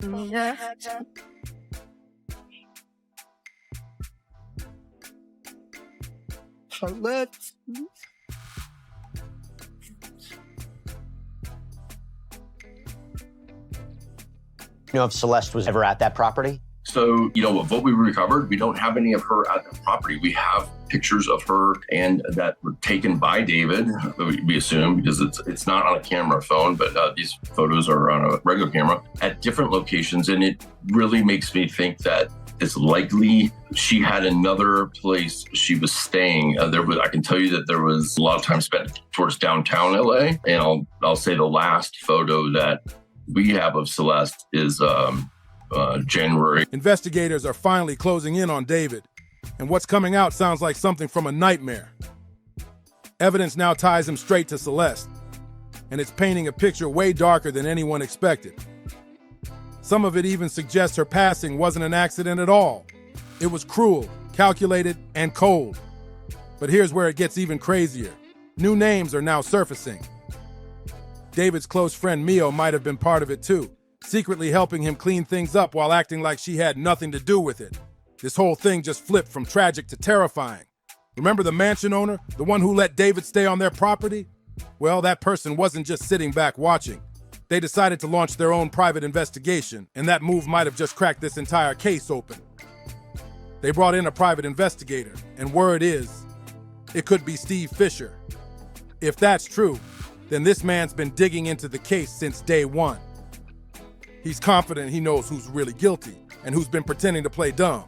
Yeah. Let's. You know if Celeste was ever at that property? So, of what we recovered, we don't have any of her at the property. We have pictures of her and that were taken by David, we assume, because it's not on a camera phone, but these photos are on a regular camera at different locations. And it really makes me think that it's likely she had another place she was staying. I can tell you that there was a lot of time spent towards downtown LA. And I'll say the last photo that we have of Celeste is January. Investigators are finally closing in on David, and what's coming out sounds like something from a nightmare. Evidence now ties him straight to Celeste, and it's painting a picture way darker than anyone expected. Some of it even suggests her passing wasn't an accident at all. It was cruel, calculated, and cold. But here's where it gets even crazier. New names are now surfacing. David's close friend Mio might have been part of it too, secretly helping him clean things up while acting like she had nothing to do with it. This whole thing just flipped from tragic to terrifying. Remember the mansion owner, the one who let David stay on their property? Well, that person wasn't just sitting back watching. They decided to launch their own private investigation, and that move might have just cracked this entire case open. They brought in a private investigator, and word is, it could be Steve Fisher. If that's true, then this man's been digging into the case since day one. He's confident he knows who's really guilty and who's been pretending to play dumb.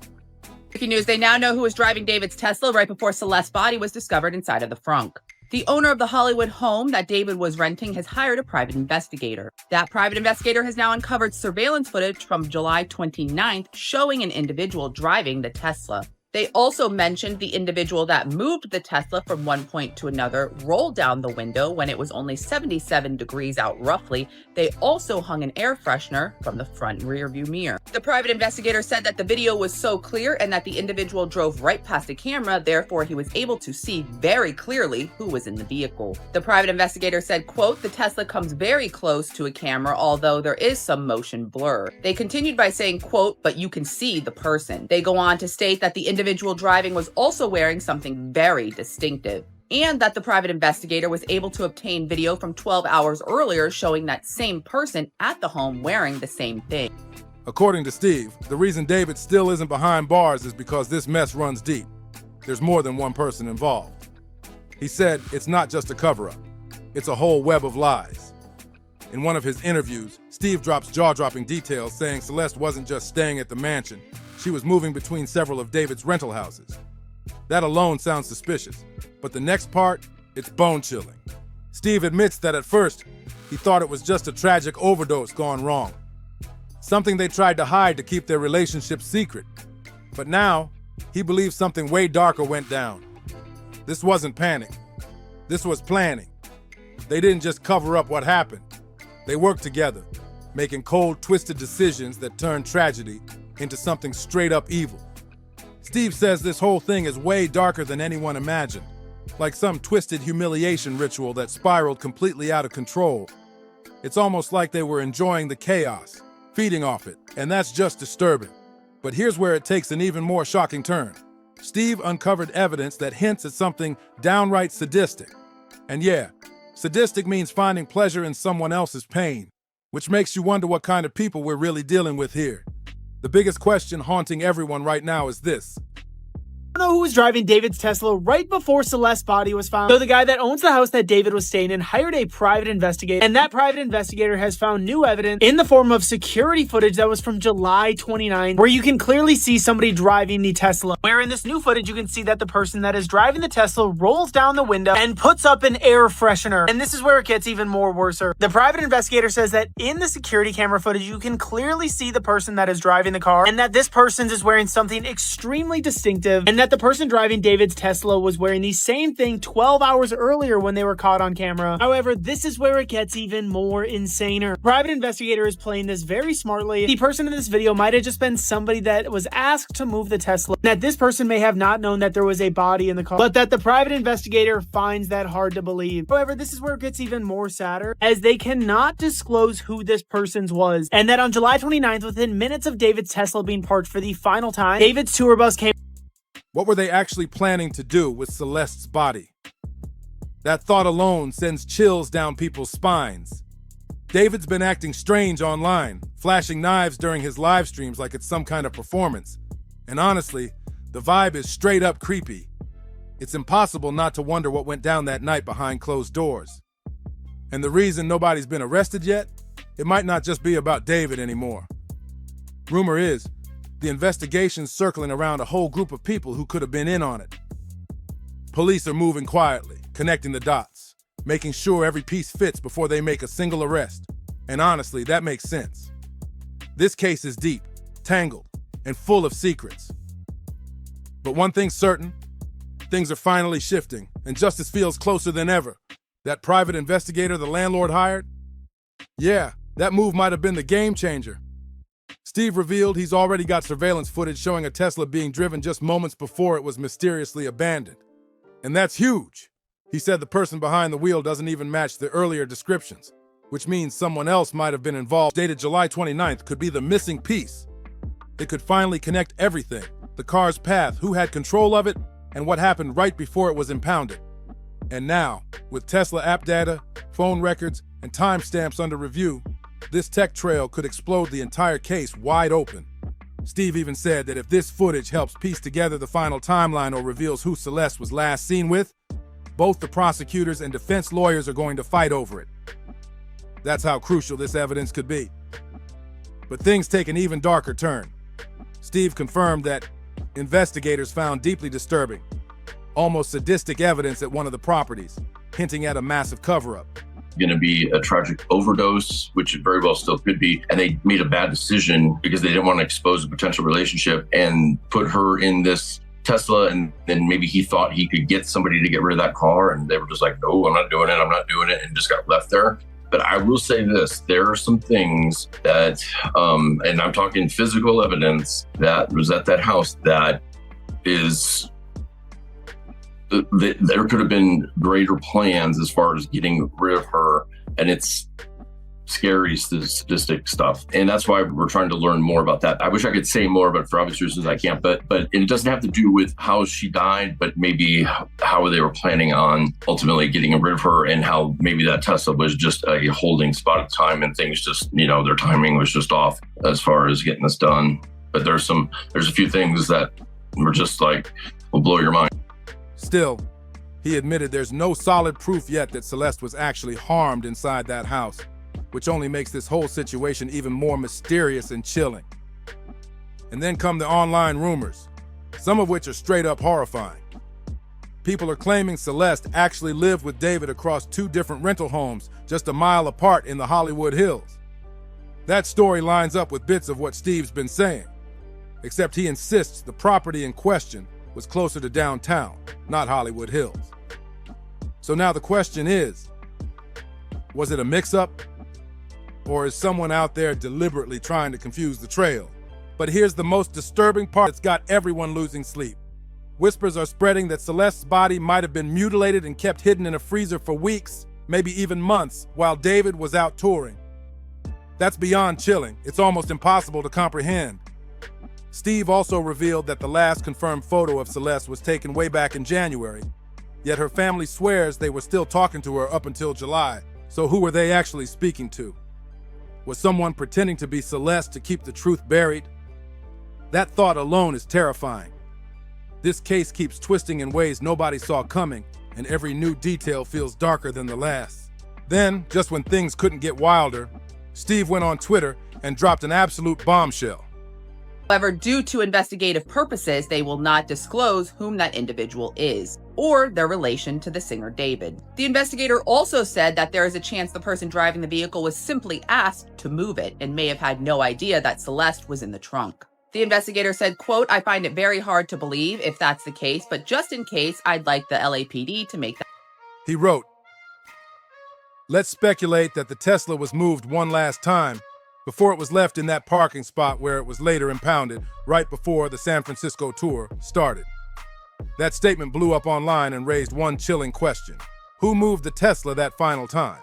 Breaking news, they now know who was driving David's Tesla right before Celeste's body was discovered inside of the frunk. The owner of the Hollywood home that David was renting has hired a private investigator. That private investigator has now uncovered surveillance footage from July 29th showing an individual driving the Tesla. They also mentioned the individual that moved the Tesla from one point to another rolled down the window when it was only 77 degrees out roughly. They also hung an air freshener from the front and rear view mirror. The private investigator said that the video was so clear and that the individual drove right past the camera, therefore he was able to see very clearly who was in the vehicle. The private investigator said, quote, "The Tesla comes very close to a camera, although there is some motion blur." They continued by saying, quote, "But you can see the person." They go on to state that the individual driving was also wearing something very distinctive, and that the private investigator was able to obtain video from 12 hours earlier showing that same person at the home wearing the same thing. According to Steve, the reason David still isn't behind bars is because this mess runs deep. There's more than one person involved. He said it's not just a cover-up, it's a whole web of lies. In one of his interviews, Steve drops jaw-dropping details saying Celeste wasn't just staying at the mansion, she was moving between several of David's rental houses. That alone sounds suspicious, but the next part, it's bone-chilling. Steve admits that at first, he thought it was just a tragic overdose gone wrong. Something they tried to hide to keep their relationship secret. But now, he believes something way darker went down. This wasn't panic. This was planning. They didn't just cover up what happened. They worked together, making cold, twisted decisions that turned tragedy into something straight up evil. Steve says this whole thing is way darker than anyone imagined, like some twisted humiliation ritual that spiraled completely out of control. It's almost like they were enjoying the chaos, feeding off it, and that's just disturbing. But here's where it takes an even more shocking turn. Steve uncovered evidence that hints at something downright sadistic. And yeah, sadistic means finding pleasure in someone else's pain, which makes you wonder what kind of people we're really dealing with here. The biggest question haunting everyone right now is this. I don't know who was driving David's Tesla right before Celeste's body was found. So the guy that owns the house that David was staying in hired a private investigator, and that private investigator has found new evidence in the form of security footage that was from July 29, where you can clearly see somebody driving the Tesla. Where in this new footage, you can see that the person that is driving the Tesla rolls down the window and puts up an air freshener. And this is where it gets even more worser. The private investigator says that in the security camera footage, you can clearly see the person that is driving the car, and that this person is wearing something extremely distinctive, and that the person driving David's Tesla was wearing the same thing 12 hours earlier when they were caught on camera. However, this is where it gets even more insaner. Private investigator is playing this very smartly. The person in this video might have just been somebody that was asked to move the Tesla, and that this person may have not known that there was a body in the car, but that the private investigator finds that hard to believe. However, this is where it gets even more sadder, as they cannot disclose who this person's was, and that on July 29th, within minutes of David's Tesla being parked for the final time, David's tour bus came. What were they actually planning to do with Celeste's body? That thought alone sends chills down people's spines. David's been acting strange online, flashing knives during his live streams like it's some kind of performance. And honestly, the vibe is straight up creepy. It's impossible not to wonder what went down that night behind closed doors. And the reason nobody's been arrested yet? It might not just be about David anymore. Rumor is, the investigation's circling around a whole group of people who could have been in on it. Police are moving quietly, connecting the dots, making sure every piece fits before they make a single arrest. And honestly, that makes sense. This case is deep, tangled, and full of secrets. But one thing's certain, things are finally shifting, and justice feels closer than ever. That private investigator the landlord hired? Yeah, that move might have been the game changer. Steve revealed he's already got surveillance footage showing a Tesla being driven just moments before it was mysteriously abandoned. And that's huge. He said the person behind the wheel doesn't even match the earlier descriptions, which means someone else might have been involved. Dated July 29th could be the missing piece. It could finally connect everything, the car's path, who had control of it, and what happened right before it was impounded. And now, with Tesla app data, phone records, and timestamps under review, this tech trail could explode the entire case wide open. Steve even said that if this footage helps piece together the final timeline or reveals who Celeste was last seen with, both the prosecutors and defense lawyers are going to fight over it. That's how crucial this evidence could be. But things take an even darker turn. Steve confirmed that investigators found deeply disturbing, almost sadistic evidence at one of the properties, hinting at a massive cover-up. Going to be a tragic overdose, which it very well still could be. And they made a bad decision because they didn't want to expose a potential relationship and put her in this Tesla. And then maybe he thought he could get somebody to get rid of that car. And they were just like, no, I'm not doing it. And just got left there. But I will say this, there are some things that, and I'm talking physical evidence that was at that house that is, there could have been greater plans as far as getting rid of her, and it's scary sadistic stuff. And that's why we're trying to learn more about that. I wish I could say more, but for obvious reasons I can't. But it doesn't have to do with how she died, but maybe how they were planning on ultimately getting rid of her, and how maybe that Tesla was just a holding spot at time, and things just, their timing was just off as far as getting this done. But there's a few things that were just like, will blow your mind. Still, he admitted there's no solid proof yet that Celeste was actually harmed inside that house, which only makes this whole situation even more mysterious and chilling. And then come the online rumors, some of which are straight up horrifying. People are claiming Celeste actually lived with David across 2 different rental homes just a mile apart in the Hollywood Hills. That story lines up with bits of what Steve's been saying, except he insists the property in question was closer to downtown, not Hollywood Hills. So now the question is, was it a mix-up? Or is someone out there deliberately trying to confuse the trail? But here's the most disturbing part that's got everyone losing sleep. Whispers are spreading that Celeste's body might have been mutilated and kept hidden in a freezer for weeks, maybe even months, while David was out touring. That's beyond chilling. It's almost impossible to comprehend. Steve also revealed that the last confirmed photo of Celeste was taken way back in January, yet her family swears they were still talking to her up until July. So who were they actually speaking to? Was someone pretending to be Celeste to keep the truth buried? That thought alone is terrifying. This case keeps twisting in ways nobody saw coming, and every new detail feels darker than the last. Then, just when things couldn't get wilder, Steve went on Twitter and dropped an absolute bombshell. However, due to investigative purposes, they will not disclose whom that individual is or their relation to the singer David. The investigator also said that there is a chance the person driving the vehicle was simply asked to move it and may have had no idea that Celeste was in the trunk. The investigator said, quote, "I find it very hard to believe if that's the case, but just in case, I'd like the LAPD to make that." He wrote, "Let's speculate that the Tesla was moved one last time before it was left in that parking spot where it was later impounded right before the San Francisco tour started." That statement blew up online and raised one chilling question. Who moved the Tesla that final time?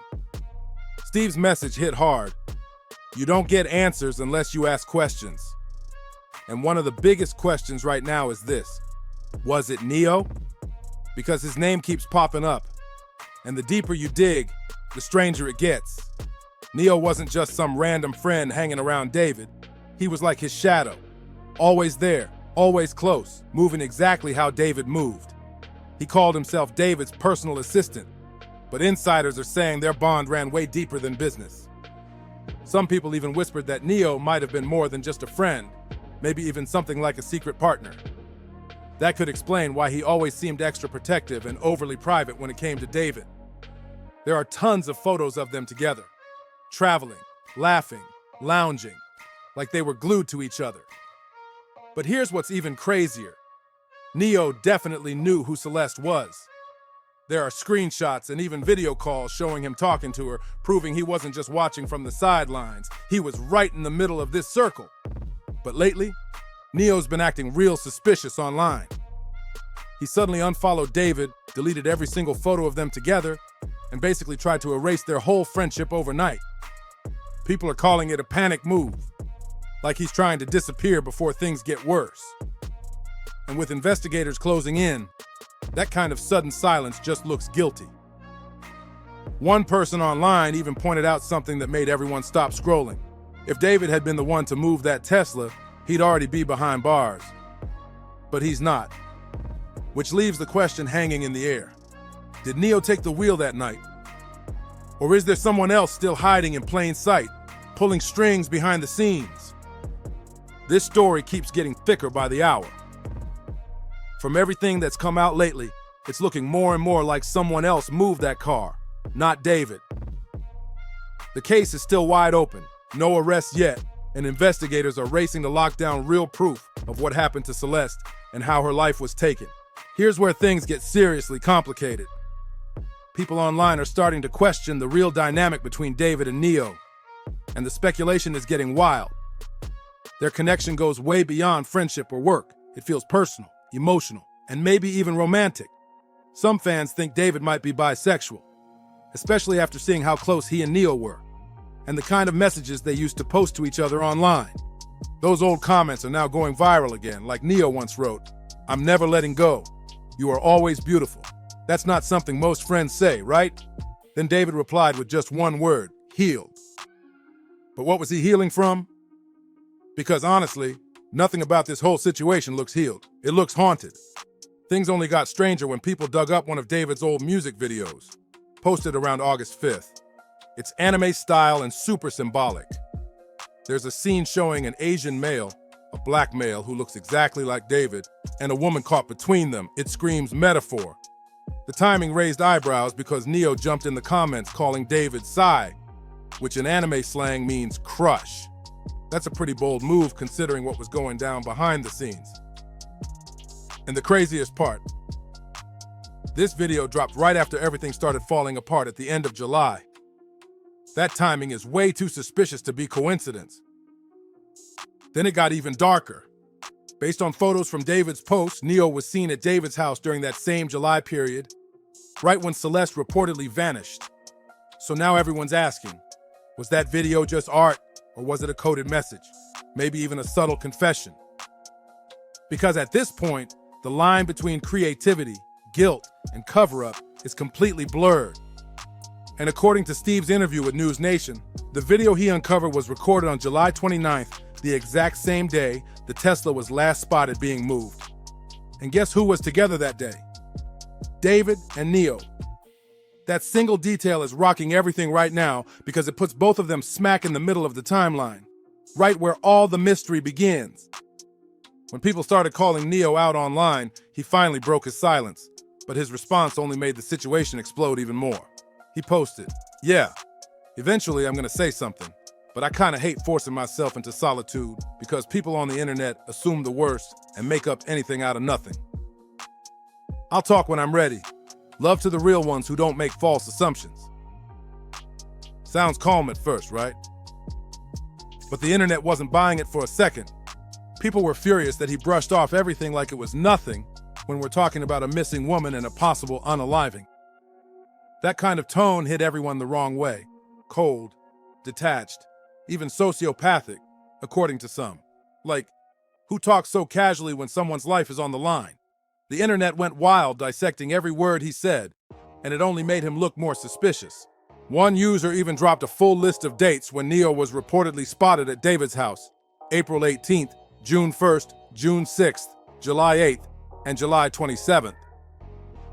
Steve's message hit hard. You don't get answers unless you ask questions. And one of the biggest questions right now is this. Was it Neo? Because his name keeps popping up. And the deeper you dig, the stranger it gets. Neo wasn't just some random friend hanging around David. He was like his shadow. Always there, always close, moving exactly how David moved. He called himself David's personal assistant, but insiders are saying their bond ran way deeper than business. Some people even whispered that Neo might have been more than just a friend, maybe even something like a secret partner. That could explain why he always seemed extra protective and overly private when it came to David. There are tons of photos of them together, traveling, laughing, lounging, like they were glued to each other. But here's what's even crazier. Neo definitely knew who Celeste was. There are screenshots and even video calls showing him talking to her, proving he wasn't just watching from the sidelines. He was right in the middle of this circle. But lately, Neo's been acting real suspicious online. He suddenly unfollowed David, deleted every single photo of them together, and basically tried to erase their whole friendship overnight. People are calling it a panic move, like he's trying to disappear before things get worse. And with investigators closing in, that kind of sudden silence just looks guilty. One person online even pointed out something that made everyone stop scrolling. If David had been the one to move that Tesla, he'd already be behind bars. But he's not. Which leaves the question hanging in the air. Did Neo take the wheel that night? Or is there someone else still hiding in plain sight, pulling strings behind the scenes? This story keeps getting thicker by the hour. From everything that's come out lately, it's looking more and more like someone else moved that car, not David. The case is still wide open, no arrests yet, and investigators are racing to lock down real proof of what happened to Celeste and how her life was taken. Here's where things get seriously complicated. People online are starting to question the real dynamic between David and Neo, and the speculation is getting wild. Their connection goes way beyond friendship or work. It feels personal, emotional, and maybe even romantic. Some fans think David might be bisexual, especially after seeing how close he and Neo were, and the kind of messages they used to post to each other online. Those old comments are now going viral again, like Neo once wrote, "I'm never letting go. You are always beautiful." That's not something most friends say, right? Then David replied with just one word, healed. But what was he healing from? Because honestly, nothing about this whole situation looks healed. It looks haunted. Things only got stranger when people dug up one of David's old music videos, posted around August 5th. It's anime style and super symbolic. There's a scene showing an Asian male, a black male who looks exactly like David, and a woman caught between them. It screams metaphor. The timing raised eyebrows because Neo jumped in the comments calling David Sai, which in anime slang means crush. That's a pretty bold move considering what was going down behind the scenes. And the craziest part, this video dropped right after everything started falling apart at the end of July. That timing is way too suspicious to be coincidence. Then it got even darker. Based on photos from David's post, Neo was seen at David's house during that same July period, right when Celeste reportedly vanished. So now everyone's asking, was that video just art, or was it a coded message? Maybe even a subtle confession? Because at this point, the line between creativity, guilt, and cover-up is completely blurred. And according to Steve's interview with News Nation, the video he uncovered was recorded on July 29th, the exact same day the Tesla was last spotted being moved. And guess who was together that day? David and Neo. That single detail is rocking everything right now because it puts both of them smack in the middle of the timeline, right where all the mystery begins. When people started calling Neo out online, he finally broke his silence, but his response only made the situation explode even more. He posted, "Yeah, eventually I'm gonna say something, but I kind of hate forcing myself into solitude because people on the internet assume the worst and make up anything out of nothing. I'll talk when I'm ready. Love to the real ones who don't make false assumptions. Sounds calm at first, right? But the internet wasn't buying it for a second. People were furious that he brushed off everything like it was nothing when we're talking about a missing woman and a possible unaliving. That kind of tone hit everyone the wrong way. Cold, detached, even sociopathic, according to some. Like, who talks so casually when someone's life is on the line? The internet went wild dissecting every word he said, and it only made him look more suspicious. One user even dropped a full list of dates when Neo was reportedly spotted at David's house: April 18th, June 1st, June 6th, July 8th, and July 27th,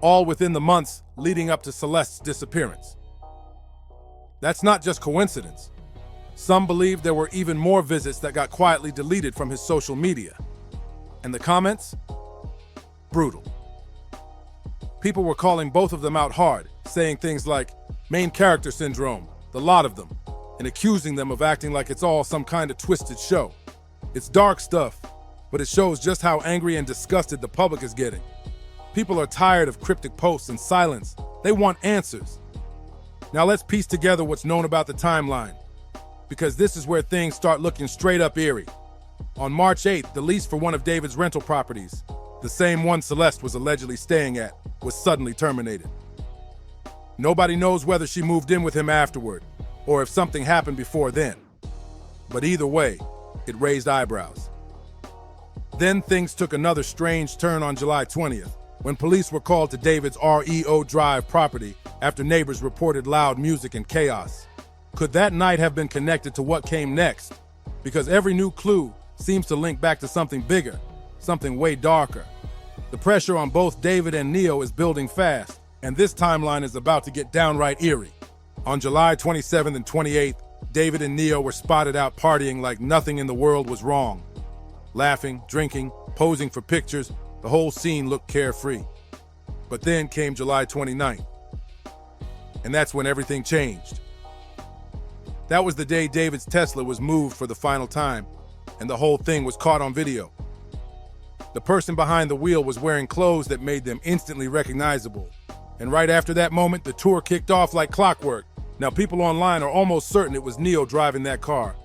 all within the months leading up to Celeste's disappearance. That's not just coincidence. Some believe there were even more visits that got quietly deleted from his social media. And the comments? Brutal. People were calling both of them out hard, saying things like main character syndrome, the lot of them, and accusing them of acting like it's all some kind of twisted show. It's dark stuff, but it shows just how angry and disgusted the public is getting. People are tired of cryptic posts and silence. They want answers. Now let's piece together what's known about the timeline, because this is where things start looking straight up eerie. On March 8th, the lease for one of David's rental properties, the same one Celeste was allegedly staying at, was suddenly terminated. Nobody knows whether she moved in with him afterward, or if something happened before then. But either way, it raised eyebrows. Then things took another strange turn on July 20th, when police were called to David's REO Drive property after neighbors reported loud music and chaos. Could that night have been connected to what came next? Because every new clue seems to link back to something bigger, something way darker. The pressure on both David and Neo is building fast, and this timeline is about to get downright eerie. On July 27th and 28th, David and Neo were spotted out partying like nothing in the world was wrong. Laughing, drinking, posing for pictures, the whole scene looked carefree. But then came July 29th, and that's when everything changed. That was the day David's Tesla was moved for the final time, and the whole thing was caught on video. The person behind the wheel was wearing clothes that made them instantly recognizable. And right after that moment, the tour kicked off like clockwork. Now people online are almost certain it was Neo driving that car.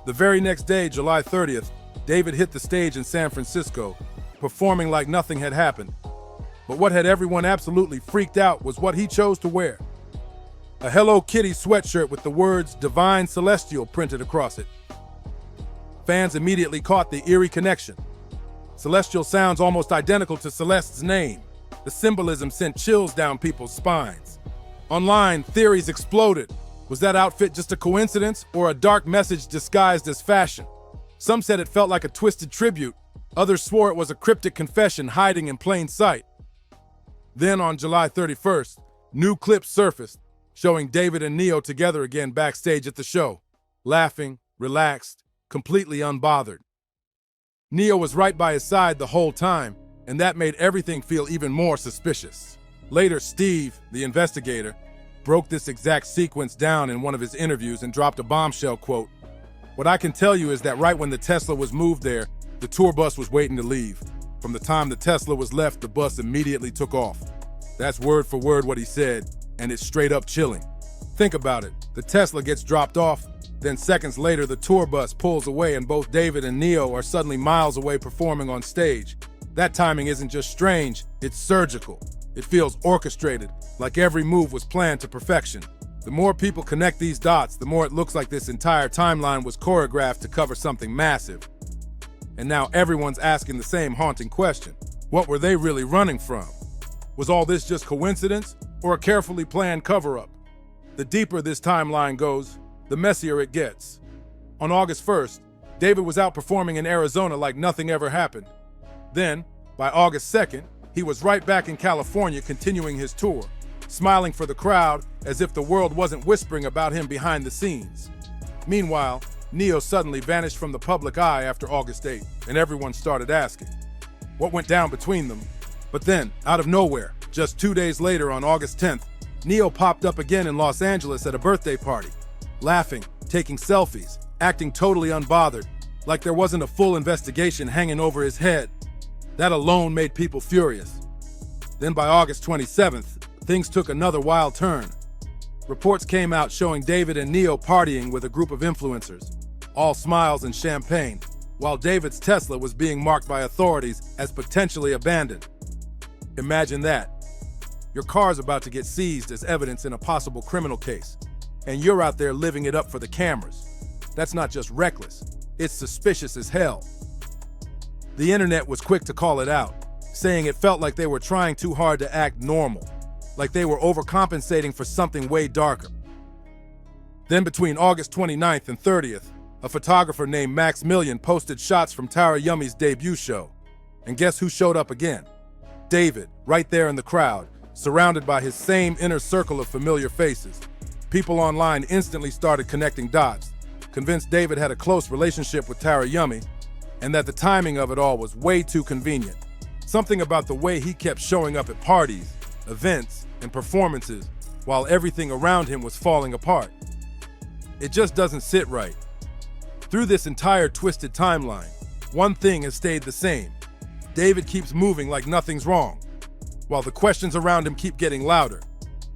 The very next day, July 30th, David hit the stage in San Francisco, performing like nothing had happened. But what had everyone absolutely freaked out was what he chose to wear. A Hello Kitty sweatshirt with the words Divine Celestial printed across it. Fans immediately caught the eerie connection. Celestial sounds almost identical to Celeste's name. The symbolism sent chills down people's spines. Online, theories exploded. Was that outfit just a coincidence or a dark message disguised as fashion? Some said it felt like a twisted tribute. Others swore it was a cryptic confession hiding in plain sight. Then on July 31st, new clips surfaced, showing David and Neo together again backstage at the show, laughing, relaxed, completely unbothered. Neo was right by his side the whole time, and that made everything feel even more suspicious. Later, Steve, the investigator, broke this exact sequence down in one of his interviews and dropped a bombshell quote. What I can tell you is that right when the Tesla was moved there, the tour bus was waiting to leave. From the time the Tesla was left, the bus immediately took off. That's word for word what he said, and it's straight up chilling. Think about it. The Tesla gets dropped off, then seconds later the tour bus pulls away and both David and Neo are suddenly miles away performing on stage. That timing isn't just strange, it's surgical. It feels orchestrated, like every move was planned to perfection. The more people connect these dots, the more it looks like this entire timeline was choreographed to cover something massive. And now everyone's asking the same haunting question. What were they really running from? Was all this just coincidence or a carefully planned cover-up? The deeper this timeline goes, the messier it gets. On August 1st, David was out performing in Arizona like nothing ever happened. Then, by August 2nd, he was right back in California continuing his tour, smiling for the crowd as if the world wasn't whispering about him behind the scenes. Meanwhile, Neo suddenly vanished from the public eye after August 8th, and everyone started asking, what went down between them? But then, out of nowhere, just 2 days later on August 10th, Neo popped up again in Los Angeles at a birthday party, laughing, taking selfies, acting totally unbothered, like there wasn't a full investigation hanging over his head. That alone made people furious. Then by August 27th, things took another wild turn. Reports came out showing David and Neo partying with a group of influencers, all smiles and champagne, while David's Tesla was being marked by authorities as potentially abandoned. Imagine that. Your car's about to get seized as evidence in a possible criminal case, and you're out there living it up for the cameras. That's not just reckless, it's suspicious as hell. The internet was quick to call it out, saying it felt like they were trying too hard to act normal, like they were overcompensating for something way darker. Then between August 29th and 30th, a photographer named Maximilian posted shots from Tara Yummy's debut show. And guess who showed up again? David, right there in the crowd, surrounded by his same inner circle of familiar faces. People online instantly started connecting dots, convinced David had a close relationship with Tara Yummy, and that the timing of it all was way too convenient. Something about the way he kept showing up at parties, events, and performances while everything around him was falling apart. It just doesn't sit right. Through this entire twisted timeline, one thing has stayed the same. David keeps moving like nothing's wrong, while the questions around him keep getting louder.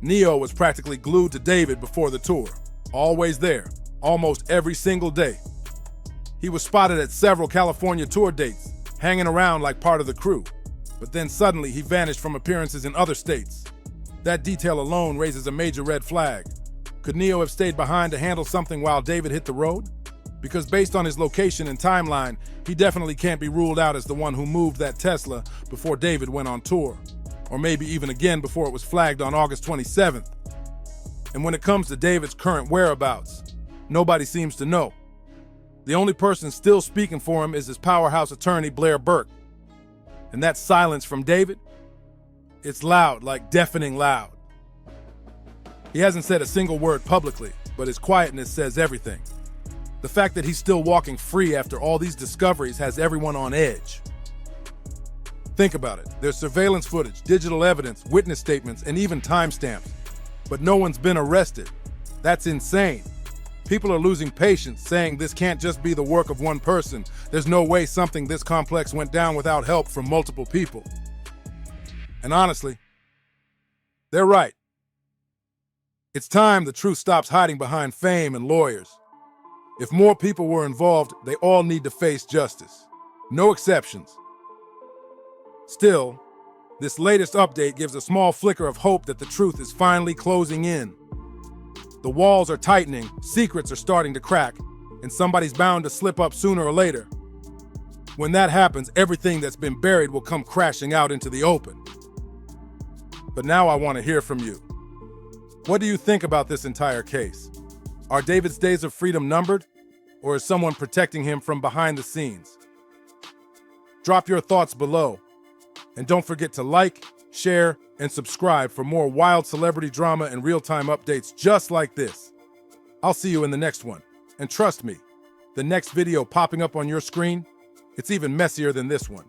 Neo was practically glued to David before the tour, always there, almost every single day. He was spotted at several California tour dates, hanging around like part of the crew, but then suddenly he vanished from appearances in other states. That detail alone raises a major red flag. Could Neo have stayed behind to handle something while David hit the road? Because based on his location and timeline, he definitely can't be ruled out as the one who moved that Tesla before David went on tour, or maybe even again before it was flagged on August 27th. And when it comes to David's current whereabouts, nobody seems to know. The only person still speaking for him is his powerhouse attorney, Blair Burke. And that silence from David, it's loud, like deafening loud. He hasn't said a single word publicly, but his quietness says everything. The fact that he's still walking free after all these discoveries has everyone on edge. Think about it. There's surveillance footage, digital evidence, witness statements, and even timestamps. But no one's been arrested. That's insane. People are losing patience, saying this can't just be the work of one person. There's no way something this complex went down without help from multiple people. And honestly, they're right. It's time the truth stops hiding behind fame and lawyers. If more people were involved, they all need to face justice. No exceptions. Still, this latest update gives a small flicker of hope that the truth is finally closing in. The walls are tightening, secrets are starting to crack, and somebody's bound to slip up sooner or later. When that happens, everything that's been buried will come crashing out into the open. But now I want to hear from you. What do you think about this entire case? Are David's days of freedom numbered, or is someone protecting him from behind the scenes? Drop your thoughts below, and don't forget to like, share, and subscribe for more wild celebrity drama and real-time updates just like this. I'll see you in the next one, and trust me, the next video popping up on your screen, it's even messier than this one.